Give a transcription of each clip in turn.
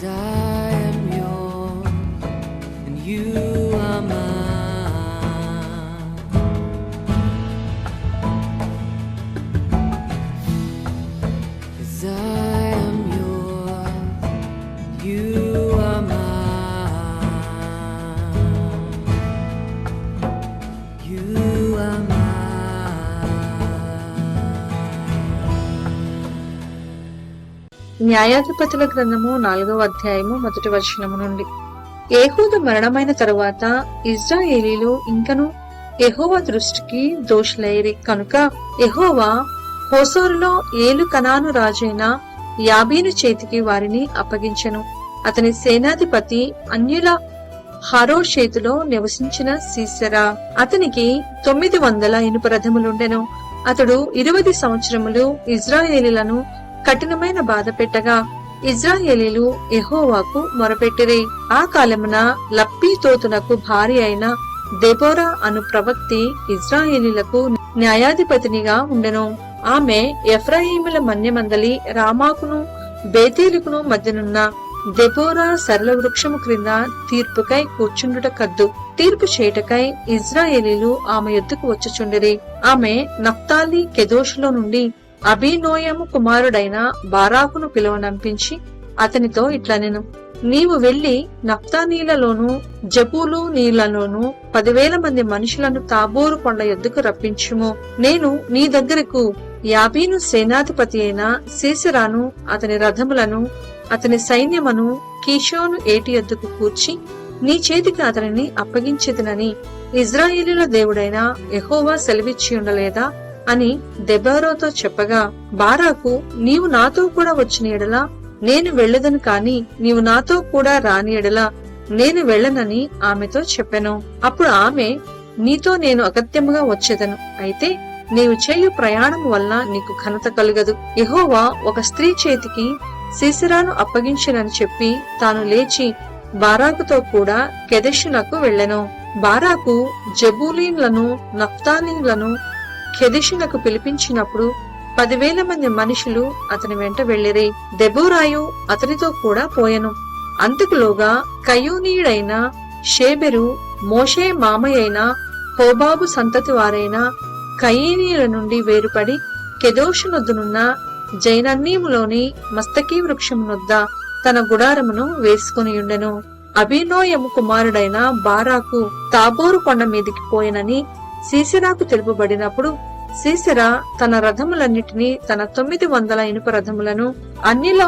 'Cause I am yours and you are mine. 'Cause I am yours, you are mine. You are mine. న్యాయాధిపతుల గ్రంథము 4వ అధ్యాయము 1వ వచనము నుండి. ఏహూదు మరణమైన తరువాత ఇజ్రాయేలీలు ఇంకను యెహోవా దృష్టికి దోషులైరి కనుక యెహోవా హోసోరులో ఏలు కనాను రాజైన యాబీను చేతికి వారిని అప్పగించెను. అతని సేనాధిపతి అన్యుల హరోషేతులో నివసించిన సీసెరా. అతనికి 900 ఇనుప రథములుండెను. అతడు 20 సంవత్సరములు ఇజ్రాయేలీలను కఠినమైన బాధ పెట్టగా ఇజ్రాయేలీలు యెహోవాకు మొరపెట్టిరి. ఆ కాలమున లప్పీతోతునకు భార్య అయిన దెబోరా అను ప్రవక్తి ఇజ్రాయేలీలకు న్యాయాధిపతినిగా ఉండెను. ఆమె ఎఫ్రాయిముల మన్యమందలి రామాకును బేతేలుకును మధ్యనున్న దెబోరా సరళ వృక్షము క్రింద తీర్పుకై కూర్చుండుట కద్దు. తీర్పు చేయుటకై ఇజ్రాయేలీలు ఆమె యొద్దకు వచ్చుచుండిరి. ఆమె నఫ్తాలి కెదోషులో నుండి అబీనోయము కుమారుడైన బారాకును పిలువనంపించి అతనితో ఇట్లనెను, నీవు వెళ్లి నఫ్తానీలలోను జబూలు నీళ్లలోను 10,000 మంది మనుషులను తాబోరు కొండ యొద్దకు రప్పించుము. నేను నీ దగ్గరకు యాబీను సేనాధిపతి అయిన సీసెరాను అతని రథములను అతని సైన్యమును కీషోను ఏటి యొద్దకు కూర్చి నీ చేతికి అతనిని అప్పగించెదనని ఇజ్రాయేలీల దేవుడైన యెహోవా సెలవిచ్చి ఉండలేదా అని దెబోరాతో చెప్పగా, బారాకు, నీవు నాతో కూడా వచ్చిన ఎడల నేను వెళ్ళదను, కాని నీవు నాతో కూడా రాని ఎడల నేను వెళ్ళనని ఆమెతో చెప్పెను. అప్పుడు ఆమె, నీతో నేను అగత్యముగా వచ్చేదను, అయితే నీవు చేయు ప్రయాణము వల్ల నీకు ఘనత కలుగదు. యెహోవా ఒక స్త్రీ చేతికి సీసెరాను అప్పగించెనని చెప్పి తాను లేచి బారాకుతో కూడా కెదెషునకు వెళ్ళెను. బారాకు జబూలీన్లను నఫ్తాలీలను కెదెషునకు పిలిపించినప్పుడు 10,000 మంది మనుషులు అతని వెంట వెళ్ళిరి. దెబోరాయు అతనితో కూడా పోయెను. అంతకులోగా కయూనీయుడైన షేబెరు మోషే మామయ్యైన హోబాబు సంతతి వారైన కయీనీయుల నుండి వేరుపడి కెదోషునొద్దనున్న జైనన్నీములోని మస్తకీ వృక్షమునొద్ద తన గుడారమును వేసుకునియుండెను. అబీనోయము కుమారుడైన బారాకు తాబోరు కొండ మీదికి పోయెనని సీసెరాకు తెలుపబడినప్పుడు సీసెరా తన రథములన్నిటినీ, తన 900 ఇనుప రథములను అన్నిల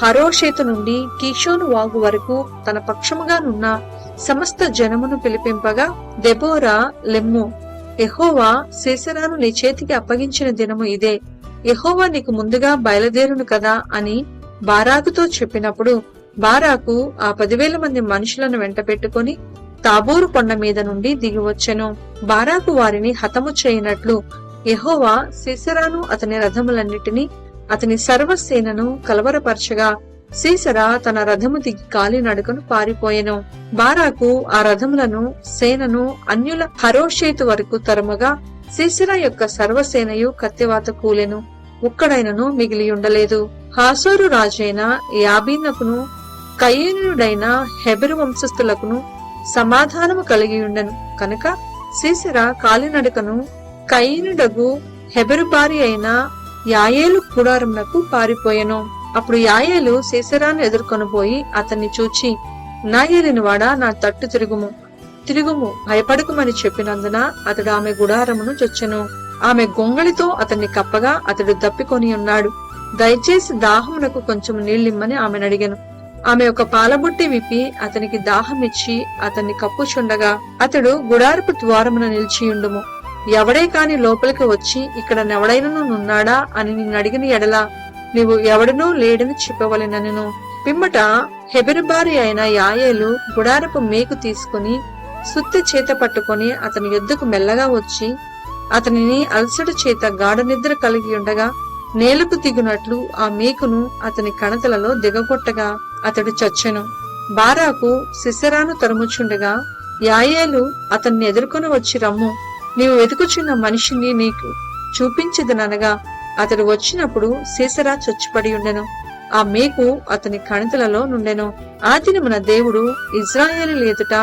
హరోషేతు నుండి కీషోను వాగు వరకు తన పక్షముగానున్న సమస్త జనమును పిలిపింపగా, దెబోరా, లెమ్ము, యెహోవా సీసెరాను నీ చేతికి అప్పగించిన దినము ఇదే. యెహోవా నీకు ముందుగా బయలుదేరును కదా అని బారాకుతో చెప్పినప్పుడు బారాకు ఆ 10,000 మంది మనుషులను వెంట పెట్టుకుని తాబోరు కొండ మీద నుండి దిగివచ్చెను. బారాకు వారిని హతము చేయనట్లు యెహోవా సీసెరాను అతని రథములన్నిటినీ అతని సర్వసేనను కలవరపరచగా సీసెరా తన రథము దిగి కాలినడకను పారిపోయెను. బారాకు ఆ రథములను సేనను అన్యుల హరోషేతు వరకు తరుముగా సీసెరా యొక్క సర్వసేనయు కత్తివాత కూలెను. ఒక్కడైనను మిగిలియుండలేదు. హాసోరు రాజైన యాబీనుకును కయీనుడైన హెబెరు వంశస్థులకును సమాధానము కలిగియుండెను కనుక సీసెరా కాలినడకను కయీనుడగు హెబెరు భార్య అయిన యాయేలు గుడారమునకు పారిపోయెను. అప్పుడు యాయేలు సీసెరాను ఎదుర్కొనబోయి అతన్ని చూచి, నా ఏలినవాడా, నా తట్టు తిరుగుము, భయపడకుమని చెప్పినందున అతడు ఆమె గుడారమును చొచ్చెను. ఆమె గొంగళితో అతన్ని కప్పగా అతడు దప్పికొని ఉన్నాడు. దయచేసి దాహమునకు కొంచెం నీళ్ళిమ్మని ఆమెను అడిగెను. ఆమె ఒక పాలబుట్టి విప్పి అతనికి దాహమిచ్చి అతన్ని కప్పుచుండగా, అతడు గుడారపు ద్వారమున నిలిచియుండుము, ఎవడే కాని లోపలికి వచ్చి ఇక్కడ నెవడైనను నున్నాడా అని నిన్నడిగిన ఎడల నీవు ఎవడనూ లేడని చెప్పవలెనను. పిమ్మట హెబెరు భార్య అయిన యాయేలు గుడారపు మేకు తీసుకుని సుత్తి చేత పట్టుకుని అతని యొద్దకు మెల్లగా వచ్చి అతనిని అలసట చేత గాఢ నిద్ర కలిగి ఉండగా నేలకు దిగునట్లు ఆ మేకును అతని కణతలలో దిగగొట్టగా అతడు చచ్చెను. బారాకు సీసెరాను తరుముచుండగా యాయేలు అతన్ని ఎదుర్కొని వచ్చి, రమ్ము, నీవు వెతుకుచున్న మనిషిని నీకు చూపించదనగా అతడు వచ్చినప్పుడు సీసెరా చొచ్చిపడి ఉండెను. ఆ మేకు అతని కణితులలో నుండెను. ఆ దినమున దేవుడు ఇజ్రాయేలీయుల ఎదుట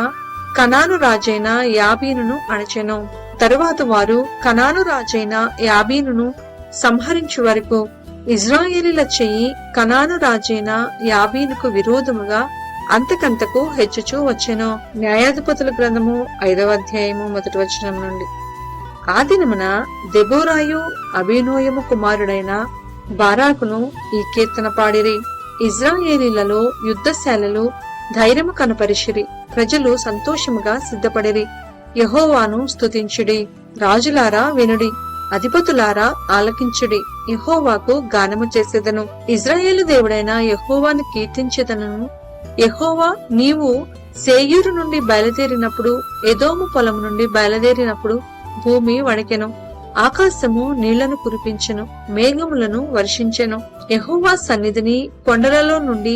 కనాను రాజైన యాబీనును అణచెను. తరువాత వారు కనాను రాజైన యాబీనును సంహరించు వరకు ఇజ్రాయేలీల చెయ్యి కనాను రాజైన యాబీనుకు విరోధముగా అంతకంతకు హెచ్చుచూ వచ్చెను. న్యాయాధిపతుల గ్రంథము 5వ అధ్యాయము 1వ వచనం నుండి. ఆ దినమున దెబోరాయు అబీనోయము కుమారుడైన బారాకును ఈ కీర్తన పాడిరి. ఇజ్రాయేలీలలో యుద్ధశాలలో ధైర్యము కనపరిచిరి. ప్రజలు సంతోషముగా సిద్ధపడిరి. యెహోవాను స్తుతించుడి. రాజులారా వినుడి, అధిపతులారా ఆలకించుడి. యెహోవాకు గానము చేసేదను. ఇజ్రాయేలు దేవుడైన యెహోవాను కీర్తించేదను. యెహోవా, నీవు సేయీరు నుండి బయలుదేరినప్పుడు, ఎదోము పొలం నుండి బయలుదేరినప్పుడు భూమి వణికెను. ఆకాశము నీళ్లను కురిపించెను, మేఘములను వర్షించెను. యెహోవా సన్నిధిని కొండలలో నుండి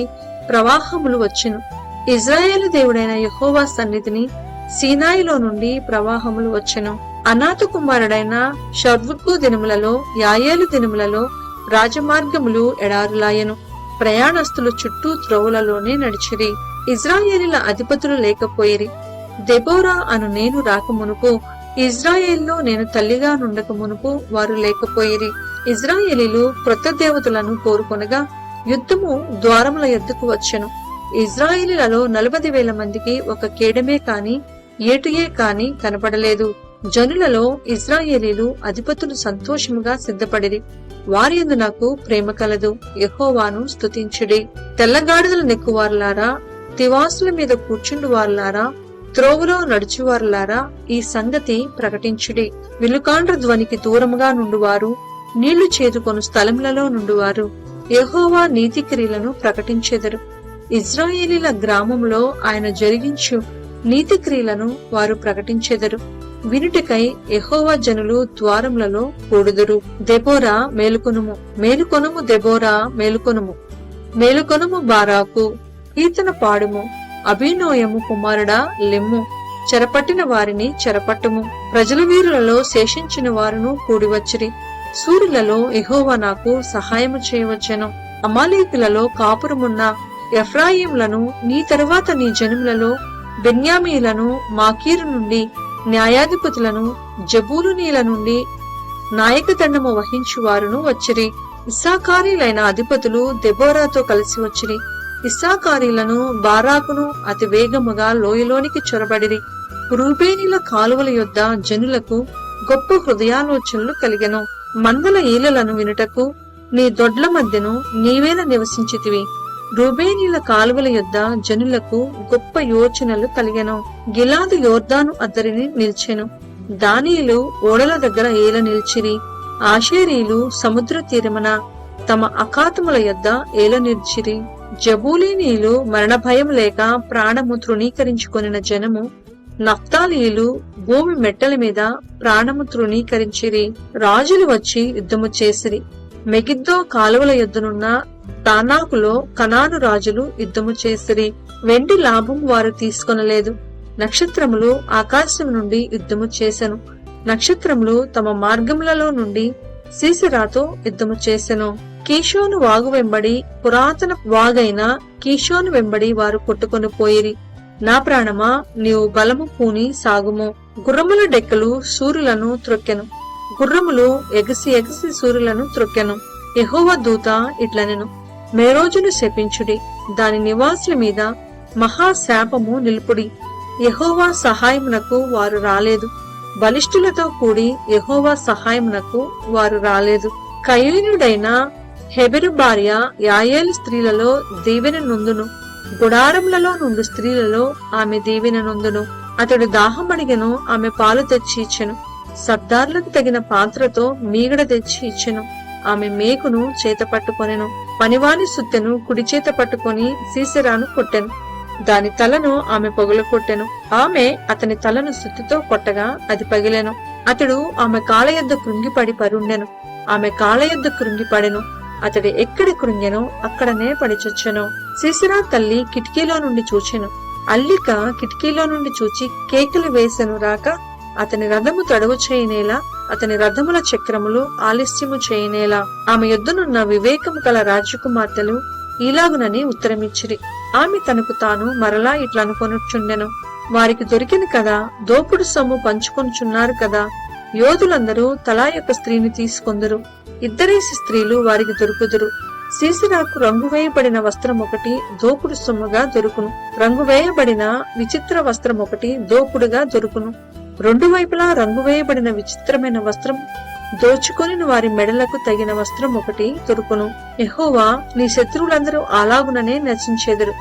ప్రవాహములు వచ్చెను. ఇజ్రాయేలు దేవుడైన యెహోవా సన్నిధిని సీనాయిలో నుండి ప్రవాహములు వచ్చెను. అనాథ కుమారుడైన షర్వుకు దినములలో, యాయేలు దినములలో రాజమార్గములు ఎడారులాయెను. ప్రయాణస్తులు చుట్టూ త్రోవలలోనే నడిచిరి. ఇజ్రాయేలీల అధిపతులు లేకపోయిరి. దెబోరా అను నేను రాకమునుపు, ఇజ్రాయేల్లో నేను తల్లిగా నుండక మునుపు వారు లేకపోయిరి. ఇజ్రాయేలీలు క్రొత్త దేవతలను కోరుకొనగా యుద్ధము ద్వారముల యొద్దకు వచ్చెను. ఇజ్రాయేలీలలో 40,000 మందికి ఒక కేడమే కాని ఏటుయే కాని కనపడలేదు. జనులలో ఇజ్రాయేలీలు అధిపతులు సంతోషముగా సిద్ధపడిరి. వారి యందు నాకు ప్రేమ కలదు. యెహోవాను స్తుతించుడి. తెల్లగాడిదలు నెక్కువారులారా, తివాసుల మీద కూర్చుండు వారులారా, త్రోవలో నడుచువారులారా, ఈ సంగతి ప్రకటించుడి. విలుకాండ్ర ధ్వనికి దూరముగా నుండువారు, నీళ్లు చేదుకొను స్థలములలో నుండువారు యెహోవా నీతి క్రియలను ప్రకటించెదరు. ఇజ్రాయేలీల గ్రామంలో ఆయన జరిగించు నీతి క్రియలను వారు ప్రకటించెదరు. వినుటికై యెహోవా జనులు ద్వారములలో కూడుదురు. దెబోరా మేలుకొనుము, మేలుకొనుము దెబోరా మేలుకొనుము, మేలుకొనుము బారాకు, కీర్తన పాడుము. అబీనోయము కుమారుడా లెమ్ము, చెరపట్టిన వారిని చెరపట్టుము. ప్రజల వీరులలో శేషించిన వారును కూడివచ్చిరి. సూర్యులలో యెహోవా నాకు సహాయము చేయవచ్చెను. అమాలేకులలో కాపురమున్న ఎఫ్రాయిములను, నీ తరువాత నీ జనములలో బెన్యామీలను, మాకీరు నుండి న్యాయాధిపతులను, జబూలునీల నుండి నాయకదండము వహించు వారును వచ్చిరి. ఇస్సాకారీలైన అధిపతులు దెబోరాతో కలిసి వచ్చిరి. ఇస్సాకారీలను బారాకును అతి వేగముగా లోయలోనికి చొరబడిరి. రూబేనీల కాలువల యొద్ద జనులకు గొప్ప హృదయాలోచనలు కలిగెను. మందల ఈలలను వినుటకు నీ దొడ్ల మధ్యను నీవేల నివసించితివి. రూబేనీల కాలువల యొద్ద జనులకు గొప్ప యోచనలు కలిగెను. గిలాదు యోర్దాను అద్దరిని నిల్చెను. దానీయులు ఓడల దగ్గర ఏల నిల్చిరి. ఆషేరీలు సముద్ర తీరమున తమ అఖాతముల యొద్ద ఏల నిల్చిరి. జబూలీనీయులు మరణ భయం లేక ప్రాణము తృణీకరించుకొనిన జనము, నఫ్తాలీయులు భూమి మెట్టల మీద ప్రాణము తృణీకరించిరి. రాజులు వచ్చి యుద్ధము చేసిరి. మెగిద్దో కాలువల యొద్దనున్న తానాకులో కనాను రాజులు యుద్ధము చేసిరి. వెండి లాభం వారు తీసుకొనలేదు. నక్షత్రములు ఆకాశం నుండి యుద్ధము చేసెను. నక్షత్రములు తమ మార్గములలో నుండి సీసెరాతో యుద్ధము చేసెను. కీషోను వాగు వెంబడి, పురాతన వాగైన కీషోను వెంబడి వారు కొట్టుకొని పోయిరి. నా ప్రాణమా, నీవు బలము పూని సాగుము. గుర్రముల డెక్కలు సూర్యులను త్రొక్కెను. గుర్రములు ఎగసి ఎగసి సూర్యులను త్రొక్కెను. యెహోవా దూత ఇట్లనెను, మేరోజును శపించుడి, దాని నివాసుల మీద మహాశాపము నిలుపుడి. యెహోవా సహాయమునకు వారు రాలేదు. బలిష్ఠులతో కూడి యెహోవా సహాయమునకు వారు రాలేదు. కయీనుడైన హెబెరు భార్య యాయేలు స్త్రీలలో దీవెన నొందును. గుడారములలో నుండి స్త్రీలలో ఆమె దీవెన నొందును. అతడు దాహమడిగెను, ఆమె పాలు తెచ్చి ఇచ్చెను. సర్దార్లకు తగిన పాత్రతో మీగడ తెచ్చి ఇచ్చెను. ఆమె మేకును చేత పట్టుకొనెను. పనివాని సుత్తెను కుడి చేత పట్టుకొని సీసెరాను కొట్టెను. దాని తలను ఆమె పగుల కొట్టెను. ఆమె అతని తలను సుత్తితో కొట్టగా అది పగిలెను. అతడు ఆమె కాళ్ళ యొద్ద కృంగిపడి పరుండెను. ఆమె కాళ్ళ యొద్ద కృంగిపడెను. అతడు ఎక్కడ కృంగెనో అక్కడనే పడిచొచ్చెను. సీసెరా తల్లి కిటికీలో నుండి చూచెను. అల్లిక కిటికీలో నుండి చూచి కేకలు వేసెను రాక అతని రథము తడవు చేయనేలా అతని రథముల చక్రములు ఆలస్యము చేయనేలా. ఆమె యొద్దనున్న వివేకము గల రాజకుమార్తెలు ఈలాగునని ఉత్తరమిచ్చిరి. ఆమె తనకు తాను మరలా ఇట్లనుకొనుచుండెను, వారికి దొరికింది కదా, దోపుడు సొమ్ము పంచుకొనుచున్నారు కదా, యోధులందరూ తలా యొక్క స్త్రీని తీసుకొందురు, ఇద్దరేసి స్త్రీలు వారికి దొరుకుదురు. సీసరాకు రంగు వేయబడిన వస్త్రం ఒకటి దోపుడు సొమ్ముగా దొరుకును, రంగు వేయబడిన విచిత్ర వస్త్రం ఒకటి దోపుడుగా దొరుకును. రెండు వైపులా రంగు వేయబడిన విచిత్రమైన వస్త్రం దోచుకొని వారి మెడలకు తగిన వస్త్రం ఒకటి దొరుకును. యెహోవా నీ శత్రువులందరూ అలాగుననే నశించెదరు,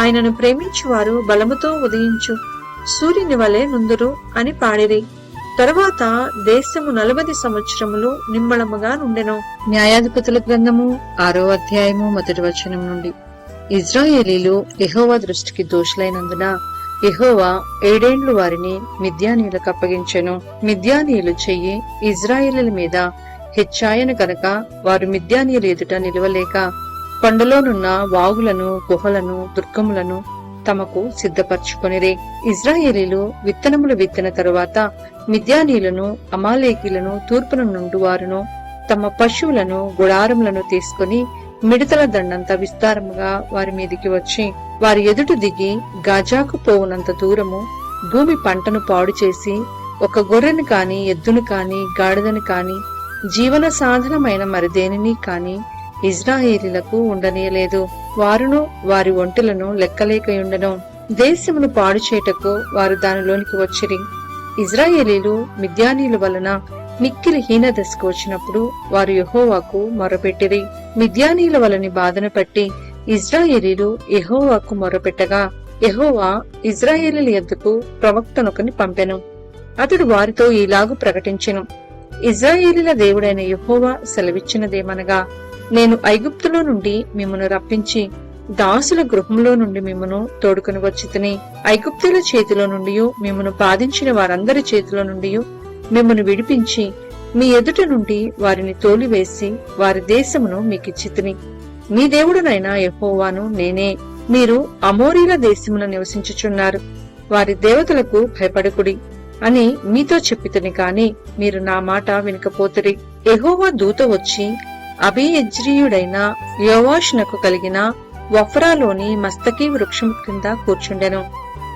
ఆయనను ప్రేమించువారు బలముతో ఉదయించు సూర్యుని వలె నుందురు అని పాడిరి. తరువాత దేశము 40 సంవత్సరములు నిమ్మళముగా నుండెను. న్యాయాధిపతుల గ్రంథము 6వ అధ్యాయము 1వ వచనం నుండి. ఇజ్రాయేలీలు యెహోవా దృష్టికి దోషులైనందున యెహోవా 7 ఏండ్లు వారిని మిద్యానీయులకు అప్పగించెను. మిద్యానీయులు చెయ్యి ఇజ్రాయేలీల మీద హెచ్చాయను గనక వారు మిద్యానీయుల ఎదుట నిలవలేక కొండలోనున్న వాగులను, గుహలను, దుర్గములను తమకు సిద్ధపరచుకొనిరి. ఇజ్రాయేలీలు విత్తనములు విత్తిన తరువాత మిద్యానీయులను, అమాలేకీలను, తూర్పున నుండి వారును తమ పశువులను, గుడారములను తీసుకుని మిడతల దండంత విస్తారముగా వారి మీదికి వచ్చి వారి ఎదుట దిగి గాజాకు పోవునంత దూరము భూమి పంటను పాడు చేసి ఒక గొర్రెను కాని, ఎద్దును కాని, గాడిదను కాని, జీవన సాధనమైన మరి దేనిని కాని ఇజ్రాయేలీలకు ఉండనీయలేదు. వారును వారి ఒంటెలను లెక్కలేకయుండెను. దేశమును పాడు చేయుటకు వారు దానిలోనికి వచ్చిరి. ఇజ్రాయేలీలు మిద్యానీయుల వలన మిక్కిలి హీన దశకు వచ్చినప్పుడు వారు యెహోవాకు మొరపెట్టిరి. మిద్యానీయుల వలని బాధను పట్టి ఇజ్రాయేలీలు యెహోవాకు మొరపెట్టగా యెహోవా ఇజ్రాయేలీల యొద్దకు ప్రవక్తనొకని పంపెను. అతడు వారితో ఈలాగు ప్రకటించెను, ఇజ్రాయేలీల దేవుడైన యెహోవా సెలవిచ్చినదేమనగా, నేను ఐగుప్తులో నుండి మిమ్మను రప్పించి దాసుల గృహంలో నుండి మిమ్మను తోడుకుని వచ్చితిని. ఐగుప్తుల చేతిలో నుండి మిమ్మను బాధించిన వారందరి చేతిలో నుండి మిమ్మను విడిపించి మీ ఎదుట నుండి వారిని తోలివేసి వారి దేశమును మీకిచ్చితిని. మీ దేవుడునైన యెహోవాను నేనే. మీరు అమోరీల దేశమున నివసించుచున్నారు, వారి దేవతలకు భయపడకుడి అని మీతో చెప్పితిని కాని మీరు నా మాట వినకపోతిరి. యెహోవా దూత వచ్చి అబీయజ్రీయుడైన యోవాషునకు కలిగిన వఫ్రాలోని మస్తకీ వృక్షం క్రింద కూర్చుండెను.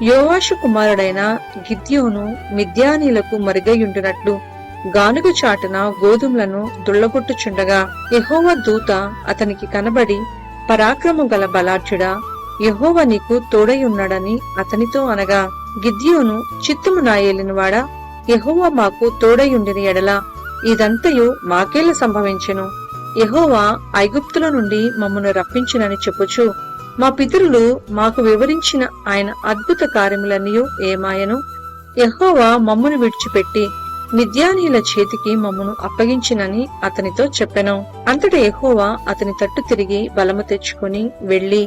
యోవాషు కుమారుడైన గిద్యోను మిద్యానీయులకు మరుగయుండునట్లు గానుగ చాటున గోధుమలను దుళ్లగొట్టుచుండగా యెహోవా దూత అతనికి కనబడి, పరాక్రమం గల బలాఢ్యుడా, యెహోవా నీకు తోడై ఉన్నాడని అతనితో అనగా, గిద్యోను చిత్తము నాయేలినవాడా, యెహోవా మాకు తోడై ఉండిన ఎడల ఇదంతయు మాకేల సంభవించెను. యెహోవా ఐగుప్తుల నుండి మమ్మను రప్పించునని చెప్పుచు మా పితరులు మాకు వివరించిన ఆయన అద్భుత కార్యములన్నీ ఏమాయను. యెహోవా మమ్మను విడిచిపెట్టి మిద్యానీయుల చేతికి మమ్మను అప్పగించినని అతనితో చెప్పెను. అంతటా యెహోవా అతని తట్టు తిరిగి బలము తెచ్చుకుని వెళ్లి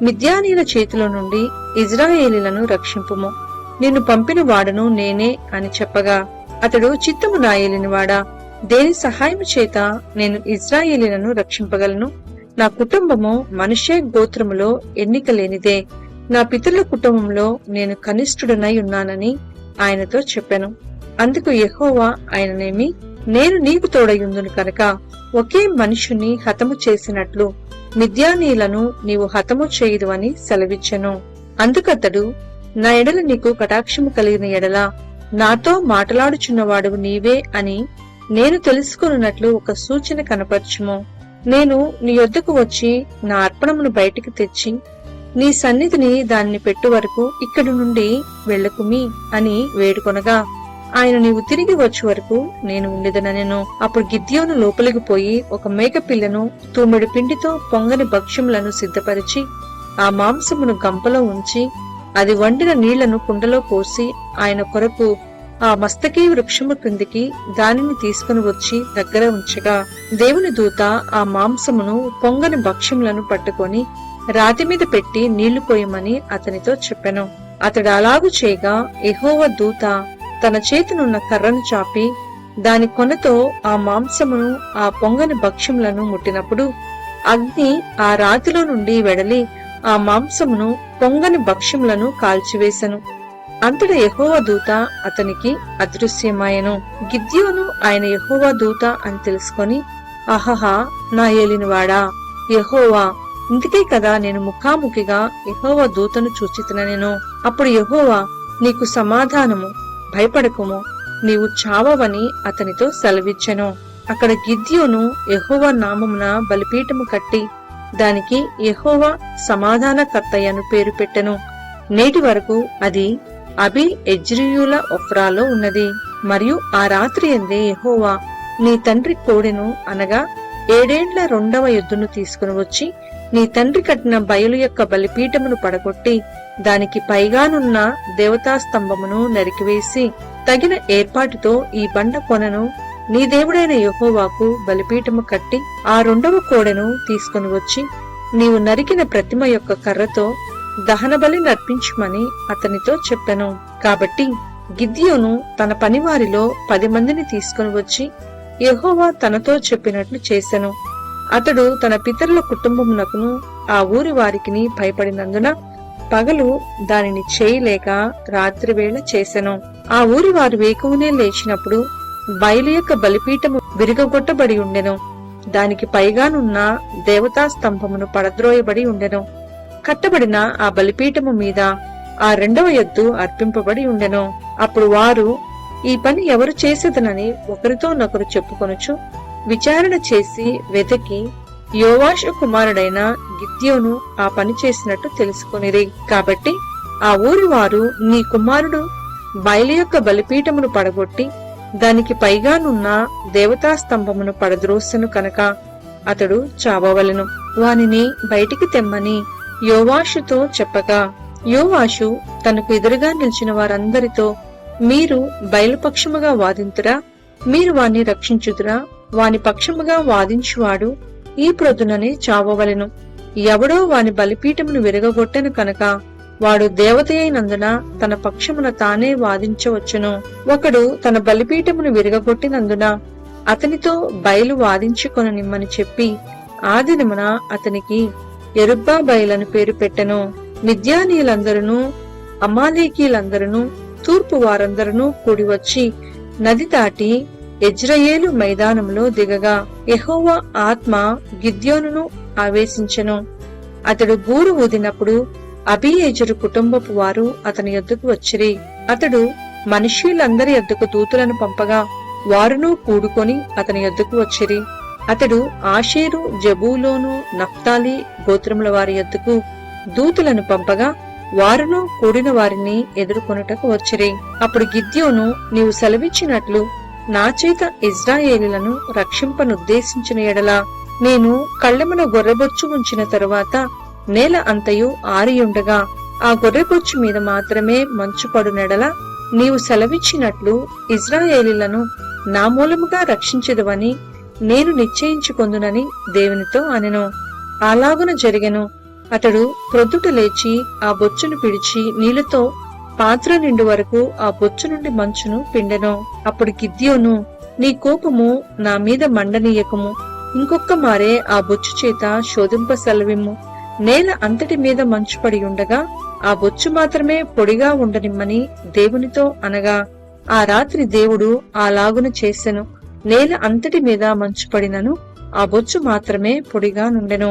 మిద్యానీయుల చేతిలో నుండి ఇజ్రాయేలీలను రక్షింపుము, నిన్ను పంపిన వాడను నేనే అని చెప్పగా అతడు చిత్తము నాయేలినవాడా, దేని సహాయము చేత నేను ఇజ్రాయేలీలను రక్షింపగలను? నా కుటుంబము మనుష్య గోత్రములో ఎన్నిక లేనిదే, నా పితరుల కుటుంబంలో నేను కనిష్ఠుడనై ఉన్నానని ఆయనతో చెప్పెను. అందుకు యెహోవా ఆయననేమి, నేను నీకు తోడయుందును కనుక ఒకే మనుషుని హతము చేసినట్లు మిద్యానీయులను నీవు హతము చేయదు అని సెలవిచ్చెను. అందుకతడు, నా ఎడల నీకు కటాక్షము కలిగిన ఎడల నాతో మాటలాడుచున్నవాడు నీవే అని నేను తెలుసుకొనున్నట్లు ఒక సూచన కనపరచుము. నేను నీ యొద్దకు వచ్చి నా అర్పణమును బయటికి తెచ్చి నీ సన్నిధిని దానిని పెట్టు వరకు ఇక్కడి నుండి వెళ్ళకుమి అని వేడుకొనగా ఆయన నీవు తిరిగి వచ్చే వరకు నేను ఉండేదనెను. అప్పుడు గిద్యోను లోపలికి పోయి ఒక మేకపిల్లను తూమెడు పిండితో పొంగని భక్ష్యములను సిద్ధపరిచి ఆ మాంసమును గంపలో ఉంచి అది వండిన నీళ్లను కుండలో పోసి ఆయన కొరకు ఆ మస్తకీ వృక్షము క్రిందికి దానిని తీసుకుని వచ్చి దగ్గర ఉంచగా దేవుని దూత ఆ మాంసమును పొంగని భక్ష్యములను పట్టుకొని రాతి మీద పెట్టి నీళ్లు పోయమని అతనితో చెప్పెను. అతడు అలాగు చేయగా యెహోవా దూత తన చేతినున్న కర్రను చాపి దాని కొనతో ఆ మాంసమును ఆ పొంగని భక్ష్యములను ముట్టినప్పుడు అగ్ని ఆ రాతిలో నుండి వెడలి ఆ మాంసమును పొంగని భక్ష్యములను కాల్చివేశను. అంతట యెహోవా దూత అతనికి అదృశ్యమాయెను. గిద్యోను ఆయన యెహోవా దూత అని తెలుసుకొని, ఆహాహా, నా ఏలినవాడా యెహోవా, ఇందుకే కదా నేను ముఖాముఖిగా యెహోవా దూతను చూచితినెను. అప్పుడు యెహోవా, నీకు సమాధానము, భయపడకుము, నీవు చావవని అతనితో సెలవిచ్చెను. అక్కడ గిద్యోను యెహోవా నామమున బలిపీఠము కట్టి దానికి యెహోవా సమాధానకర్తయ్యను పేరు పెట్టెను. నేటి వరకు అది అబి ఎజ్రీయుల ఒఫ్రాలో ఉన్నది. మరియు ఆ రాత్రి ఎందే యెహోవా నీ తండ్రి కోడెను అనగా 7 ఏండ్ల 2వ ఎద్దును తీసుకుని వచ్చి నీ తండ్రి కట్టిన బయలు యొక్క బలిపీఠమును పడగొట్టి దానికి పైగానున్న దేవతా స్తంభమును నరికివేసి తగిన ఏర్పాటుతో ఈ బండ కొనను నీ దేవుడైన యెహోవాకు బలిపీఠము కట్టి ఆ 2వ కోడెను తీసుకుని వచ్చి నీవు నరికిన ప్రతిమ యొక్క కర్రతో దహనబలి నర్పించుమని అతనితో చెప్పెను. కాబట్టి గిద్యోను తన పనివారిలో 10 మందిని తీసుకుని వచ్చి యెహోవా తనతో చెప్పినట్లు చేసెను. అతడు తన పితరుల కుటుంబమునకును ఆ ఊరి వారికిని భయపడినందున పగలు దానిని చేయలేక రాత్రివేళ చేసెను. ఆ ఊరి వారు వేకువనే లేచినప్పుడు బయలు యొక్క బలిపీఠము విరగొట్టబడి ఉండెను. దానికి పైగానున్న దేవతా స్తంభమును పడద్రోయబడి ఉండెను. కట్టబడిన ఆ బలిపీఠము మీద ఆ 2వ ఎద్దు అర్పింపబడి ఉండెను. అప్పుడు వారు ఈ పని ఎవరు చేసేదనని ఒకరితోనొకరు చెప్పుకొనుచు విచారణ చేసి వెతికి యోవాషు కుమారుడైన గిద్యోను ఆ పని చేసినట్టు తెలుసుకొనిరి. కాబట్టి ఆ ఊరి వారు, నీ కుమారుడు బయలు యొక్క బలిపీఠమును పడగొట్టి దానికి పైగానున్న దేవతా స్తంభమును పడద్రోసెను కనుక అతడు చావవలెను, వానిని బయటికి తెమ్మని యోవాషుతో చెప్పగా, యోవాషు తనకు ఎదురుగా నిలిచిన వారందరితో, మీరు బయలుపక్షముగా వాదింతురా, మీరు వాణ్ణి రక్షించుదురా, వాని పక్షముగా వాదించువాడు ఈ ప్రొద్దుననే చావవలెను. ఎవడో వాని బలిపీఠమును విరగొట్టెను కనుక వాడు దేవత అయినందున తన పక్షమున తానే వాదించవచ్చును. ఒకడు తన బలిపీఠమును విరగొట్టినందున అతనితో బయలు వాదించుకొననిమ్మని చెప్పి ఆ దినమున అతనికి యెరుబ్బా బయలను పేరు పెట్టెను. మిద్యానీయులందరూ అమాలేకీలందరూ తూర్పు వారందరూ కూడి వచ్చి నది దాటి యెజ్రెయేలు మైదానంలో దిగగా యెహోవా ఆత్మ గిద్యోనును ఆవేశించెను. అతడు గూరు ఊదినప్పుడు అబీయెజెరు కుటుంబపు వారు అతని యొద్దకు వచ్చిరి. అతడు మనుష్యులందరి యొద్దకు దూతలను పంపగా వారును కూడుకొని అతని యొద్దకు వచ్చిరి. అతడు ఆషేరు, జెబూలూను, నఫ్తాలి గోత్రముల వారి యొద్దకు దూతలను పంపగా వారును కూడిన వారిని ఎదుర్కొనుటకు వచ్చిరి. అప్పుడు గిద్యోను, నీవు సెలవిచ్చినట్లు నా చేత ఇజ్రాయేలీలను రక్షింపనుద్దేశించిన ఎడల నేను కళ్ళెమున గొర్రెబొచ్చు ఉంచిన తరువాత నేల అంతయు ఆరియుండగా ఆ గొర్రెబొచ్చు మీద మాత్రమే మంచు పడునెడల నీవు సెలవిచ్చినట్లు ఇజ్రాయేలీలను నా మూలముగా రక్షించదువని నేను నిశ్చయించుకొందునని దేవునితో అనెను. అలాగున జరిగెను. అతడు ప్రొద్దుట లేచి ఆ బొచ్చును పిడిచి నీళ్లతో పాత్ర నిండు వరకు ఆ బొచ్చు నుండి మంచును పిండెను. అప్పుడు గిద్యోను, నీ కోపము నా మీద మండనీయకము, ఇంకొక్క మారే ఆ బొచ్చు చేత శోధింప సెలవిమ్ము. నేల అంతటి మీద మంచు పడి ఉండగా ఆ బొచ్చు మాత్రమే పొడిగా ఉండనిమ్మని దేవునితో అనగా ఆ రాత్రి దేవుడు అలాగున చేసెను. నేల అంతటి మీద మంచు పడినను ఆ బొచ్చు మాత్రమే పొడిగా నుండెను.